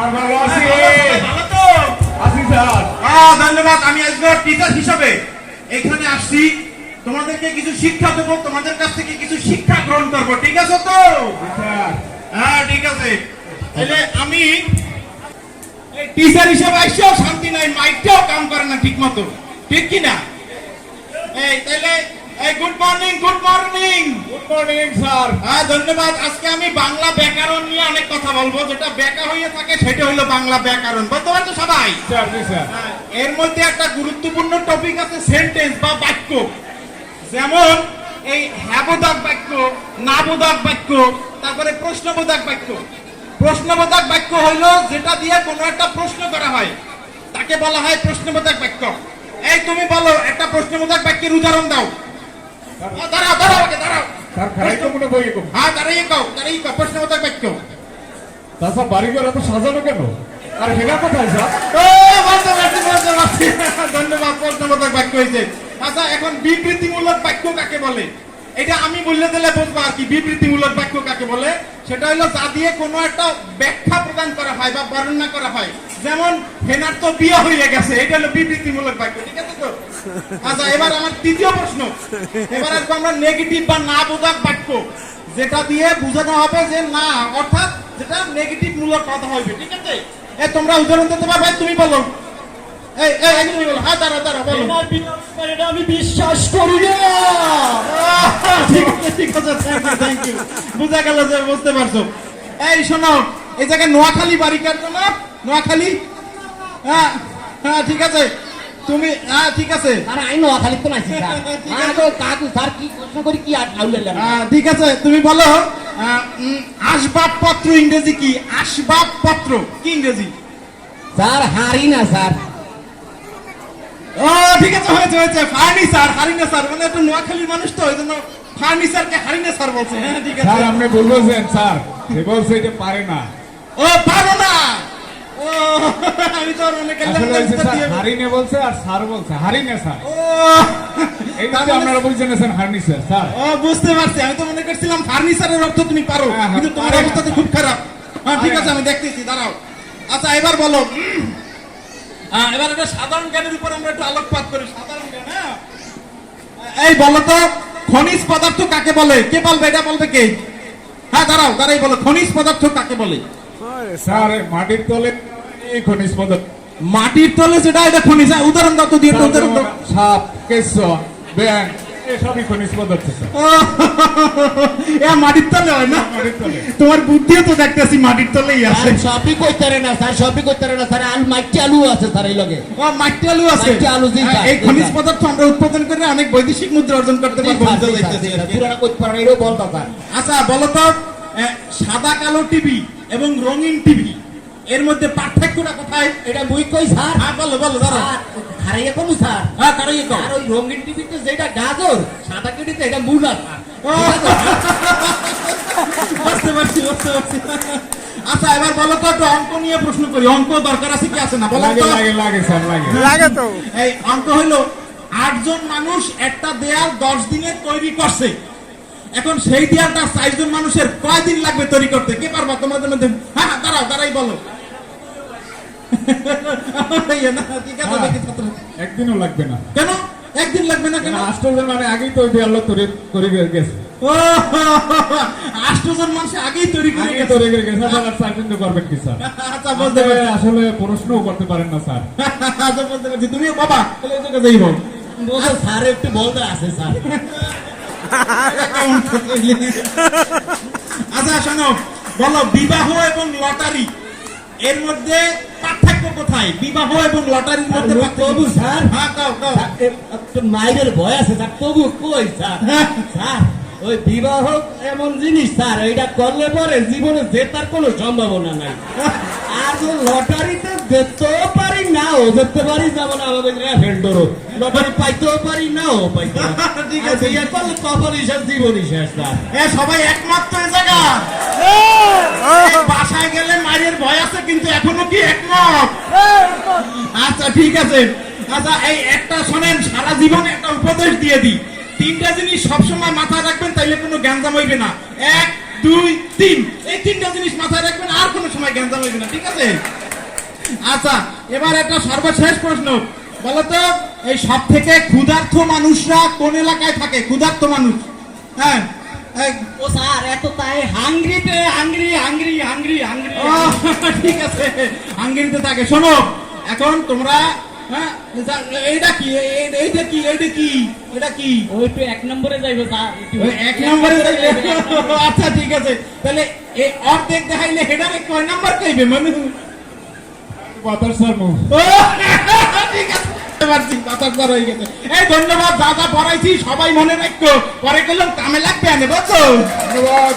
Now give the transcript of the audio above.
ভালো আছি। ভালো তো আছি স্যার। ধন্যবাদ। আমি আজকে টিচার হিসাবে এখানে আসছি, তোমাদেরকে কিছু শিক্ষা দেবো, তোমাদের কাছ থেকে কিছু শিক্ষা গ্রহণ করবো, ঠিক আছে তো? স্যার হ্যাঁ ঠিক আছে। তাহলে আমি টিচার হিসাবে আসছেও শান্তি নাই, মাইকটাও কাম করে না ঠিক মতো, ঠিক কিনা? এই তাহলে good morning, good morning. Good morning sir. হ্যাঁ ধন্যবাদ। আজকে আমি বাংলা ব্যাকরণ নিয়ে অনেক কথা বলবো, যেটা ব্যাকা হয়ে থাকে সেটা হলো বাংলা ব্যাকরণ, বলতে পারছো সবাই? স্যার জি স্যার। এর মধ্যে একটা গুরুত্বপূর্ণ টপিক আছে সেন্টেন্স বা বাক্য, যেমন এই হ্যাবোধক বাক্য, নাবোধক বাক্য, তারপরে প্রশ্নবোধক বাক্য। প্রশ্নবোধক বাক্য হইলো যেটা দিয়ে কোনো একটা প্রশ্ন করা হয়, তাকে বলা হয় প্রশ্নবোধক বাক্য। এই তুমি বলো একটা প্রশ্নবোধক বাক্যের উদাহরণ দাও। দাঁড়াও দাঁড়াও আগে দাঁড়াও। স্যার খারাই তো মনে বই কম। হ্যাঁ দাঁড়িয়ে কও, দাঁড়িয়ে কও প্রশ্নবোধক বাক্য। তাছাড়া বাড়িঘর এত সাজানো কেন? আর হেনা কোথায় স্যার? ও বলতে পারছি, বলতে পারছি। ধন্যবাদ, প্রশ্নবোধক বাক্য হয়েছে। আচ্ছা এখন বিবৃতিমূলক বাক্য কাকে বলে? এটা আমি বললে দিলে বলবো আর কি। বিবৃতিমূলক বাক্য কাকে বলে? সেটা হলো যা দিয়ে কোনো একটা ব্যাখ্যা প্রদান করা হয় বা বর্ণনা করা হয়, যেমন হেনার তো বিয়ে হয়ে গেছে, এটা হলো বিবৃতিমূলক বাক্য, ঠিক আছে তো? আচ্ছা এবার আমার তৃতীয় প্রশ্ন। এবার আসবো আমরা নেগেটিভ বা না বোধক বাক্য, যেটা দিয়ে বোঝানো হবে যে না, অর্থাৎ যেটা নেগেটিভ মূলক কথা হবে, ঠিক আছে? তোমরা উদাহরণ দিতে পারবে? তুমি বলো। তুমি বলো। হ্যাঁ দাঁড়াও দাঁড়াও বলো। এটা আমি বিশ্বাস করি না। ঠিক আছে ঠিক আছে, থ্যাংক ইউ। বুঝা গেল যে বুঝতে পারছো। এই শোনো, এই জায়গায় নোয়াখালী বাড়ি কার না? নোয়াখালী? হ্যাঁ হ্যাঁ ঠিক আছে। তুমি হ্যাঁ ঠিক আছে। আরে আই নোয়াখালী তো নাইছি স্যার। ঠিক হ্যাঁ আছে। তো কাকু স্যার কি প্রশ্ন করি কি আর আউলেলাম। ঠিক আছে তুমি বলো। আসবাবপত্র ইংরেজি কি? আসবাবপত্র কি ইংরেজি? স্যার হারি না স্যার। ও ঠিক আছে, হয়েছে হয়েছে। ফার্নিচার, হারিনেচার, মানে একটু নোয়াখালীর মানুষ তো ওই জন্য ফার্নিচারকে হারিনেচার বলছে। হ্যাঁ ঠিক আছে। স্যার আপনি ভুল বলছেন স্যার। সে বলছে এটা পারে না। ও পারো না। ও আমি তো অনেক আসলে হয়েছে স্যার হারিনে বলছে আর স্যার বলছে হারিনে স্যার। ও এই যে আপনারা বুঝে নিয়েছেন হার্নিচার স্যার। ও বুঝতে পারছি। আমি তো মনে করছিলাম ফার্নিচারের অর্থ তুমি পারো, হ্যাঁ, কিন্তু তোমার পারে না। অবস্থা তো খুব খারাপ। হ্যাঁ ঠিক আছে, আমি দেখতেছি, দাঁড়াও। আচ্ছা এবার বলো। এবার একটা সাধারণ জ্ঞানের উপর আমরা একটু আলোকপাত করি। সাধারণ জ্ঞান, হ্যাঁ। এই বলো তো, খনিজ পদার্থ কাকে বলে? কে বলবে? এটা বলবে কে? হ্যাঁ দাঁড়াও দাঁড়াই বলো, খনিজ পদার্থ কাকে বলে? স্যার এই মাটির তলে এই খনিজ পদার্থ। মাটির তলে যেটা, এটা খনিজ। উদাহরণ দাও তো, দিয়ে একটা উদাহরণ দাও। সাপ, কেঁচো, ব্যাঙ এসবই খনিজ পদার্থ স্যার। ও, এ মাটির তলে হয় না? মাটির তলে। তোমার বুদ্ধিও তো দেখতেছি মাটির তলেই আছে। স্যার সবই কইতে পারে না স্যার, সবই কইতে পারে না স্যার। আলু মাইটি আলু আছে স্যার এই লগে। ও মাটি আলু আছে। মাটি আলু জি, হ্যাঁ, স্যার, এই জি, খনিজ স্যার। পদার্থ আমরা উৎপাদন করে অনেক বৈদেশিক মুদ্রা অর্জন করতে পারবো, বুঝতে পারতেছি আর কি। পুরানা কইতে পারে না এরও বলতা স্যার। আচ্ছা বলো তো, সাদা কালো টিভি এবং রঙিন টিভি এর মধ্যে পার্থক্যটা কোথায়? এটা মুই কই স্যার। হ্যাঁ বলো বলো দাঁড়াও। স্যার হারাইয়া কমু স্যার। হ্যাঁ কারো ইয়ে আর ওই রঙিন টিভিতে যেটা গাজর, সাদা কেটিতে এটা মূলা স্যার। বুঝতে পারছি বুঝতে পারছি। আচ্ছা এবার বলো তো, একটু অঙ্ক নিয়ে প্রশ্ন করি। অঙ্ক দরকার আছে কি আছে না বলো লাগে তো? লাগে লাগে স্যার লাগে। লাগে তো। এই অঙ্ক হইলো 8 জন মানুষ একটা দেয়াল 10 দিনে তৈরি করছে। এখন সেই দেয়ালটা 4 জন মানুষের কয় দিন লাগবে তৈরি করতে? কে পারবা তোমাদের মধ্যে? হ্যাঁ দাঁড়াও দাঁড়াই বলো। না, ঠিক আছে, দেখি ছাত্র। একদিনও লাগবে না। কেন একদিন লাগবে না? কেন? 8 জন মানে আগেই তো ওই দেয়াল তৈরি করে গেছে। ও 8 জন মানুষ আগেই তৈরি করে আগেই গেছে। তৈরি করে গেছে। স্যার আর 4 দিন তো করবেন কি স্যার? আচ্ছা বলতে পারছি। আসলে প্রশ্নও করতে পারেন না স্যার। আচ্ছা বলতে পারছি। তুমিও বাবা তাহলে এই জায়গায় যাইবো। বলছে স্যার একটু বলতে আছে স্যার। আচ্ছা শোনো, বলো বিবাহ এবং লটারি এর মধ্যে পার্থক্য কোথায়? বিবাহ এবং লটারির মধ্যে তবু স্যার, হ্যাঁ কাও কাও। একটু মায়ের ভয় আছে স্যার, তবু কই স্যার। স্যার ওই বিবাহ এমন জিনিস স্যার, এটা করলে পরে জীবনে জেতার কোনো সম্ভাবনা নাই। আর যে লটারিতে যেতেও পারি নাও যেতে পারি, যেমন আমাদের রেফেল ডোরো লটারি পাইতেও পারি নাও পাইতে। ঠিক আছে। বিয়ে করলে কখনই শেষ, জীবনই শেষ স্যার। সবাই একমত তো এই জায়গা? বাসায় গেলে মায়ের ভয় আছে, কিন্তু এখনো কি একমত? আচ্ছা ঠিক আছে। আচ্ছা এই একটা শোনেন, সারা জীবন একটা উপদেশ দিয়ে দিই। 3টা জিনিস সবসময় মাথায় রাখবেন, তাইলে কোনো গ্যাঞ্জাম হইবে না। 1 2 3, এই 3টা জিনিস মাথায় রাখবেন, আর কোনো সময় গ্যাঞ্জাম হইবে না, ঠিক আছে? আচ্ছা, এবার একটা সর্বশেষ প্রশ্ন বলো তো, এই সব থেকে ক্ষুধার্ত মানুষরা কোন এলাকায় থাকে? ক্ষুধার্ত মানুষ, হ্যাঁ, ও স্যার এত তাই হাংরিতে হাংরি হাংরি হাংরি হাংরি ও, ঠিক আছে, হাঙ্গেরিতে থাকে। শোনো, এখন তোমরা, হ্যাঁ, এইটা কি, এইটা কি, এইটা কি, এটা কি? ওই তো 1 নম্বরে যাইবো স্যার ওই 1 নম্বরে যাইবে? আচ্ছা ঠিক আছে, তাহলে এই অর্ধেক দেখাইলে হেডারে কয় নাম্বার কইবে মানে? বাতাস স্যার মু ও, ঠিক আছে, পারছি, কথার হয়ে গেছে। এই ধন্যবাদ, যা যা পড়াইছি সবাই মনে রাখো, পরে গেলাম কামে লাগবে আনে, বুঝছো? ধন্যবাদ।